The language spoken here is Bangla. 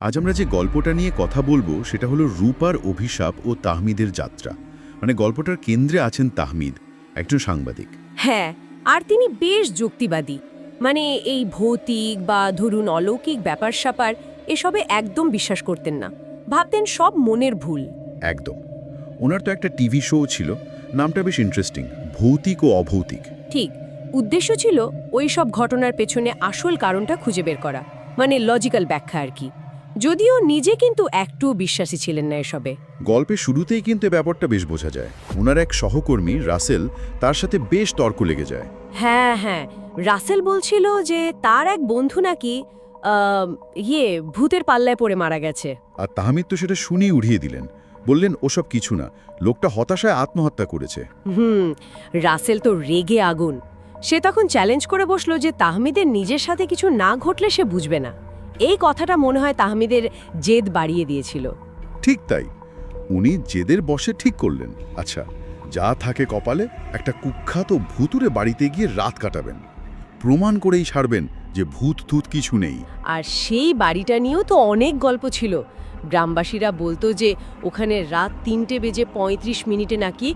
আজ আমরা যে গল্পটা নিয়ে কথা বলবো সেটা হলো রূপার অভিশাপ ও তাহমিদের যাত্রা। মানে গল্পটার কেন্দ্রে আছেন তাহমিদ, একজন সাংবাদিক। হ্যাঁ, আর তিনি বেশ যুক্তিবাদী। মানে এই ভৌতিক বা ধরুন অলৌকিক ব্যাপার-স্যাপার এসবে একদম বিশ্বাস করতেন না। ভাবতেন সব মনের ভুল। একদম। ওনার তো একটা টিভি শো ছিল, নামটা বেশ ইন্টারেস্টিং, ভৌতিক ও অভৌতিক। ঠিক, উদ্দেশ্য ছিল ওই সব ঘটনার পেছনে আসল কারণটা খুঁজে বের করা, মানে লজিক্যাল ব্যাখ্যা আর কি। যদিও নিজে কিন্তু একটুও বিশ্বাসী ছিলেন না এসবে। গল্পের শুরুতেই কিন্তু এ ব্যাপারটা বেশ বোঝা যায়। ওনার এক সহকর্মী রাসেল, তার সাথে বেশ তর্ক লেগে যায়। হ্যাঁ হ্যাঁ, রাসেল বলছিল যে তার এক বন্ধু নাকি আহ, ভূতের পাল্লায় পড়ে মারা গেছে। আর তাহমিদ তো সেটা শুনেই উড়িয়ে দিলেন, বললেন ওসব কিছু না, লোকটা হতাশায় আত্মহত্যা করেছে। হুম, রাসেল তো রেগে আগুন। সে তখন চ্যালেঞ্জ করে বসলো যে তাহমিদের নিজের সাথে কিছু না ঘটলে সে বুঝবে না। এই কথাটা মনে হয় তাহমিদের জেদ বাড়িয়ে দিয়েছিল। ঠিক তাই, উনি জেদের বশে ঠিক করলেন, আচ্ছা যা থাকে কপালে, একটা কুখ্যাত ভুতুরে বাড়িতে গিয়ে রাত কাটাবেন, প্রমাণ করেই ছাড়বেন যে ভূত তুত কিছু নেই। আর সেই বাড়িটা নিয়েও তো অনেক গল্প ছিল। গ্রামবাসীরা বলতো যে ওখানে রাত ৩:৩৫ নাকি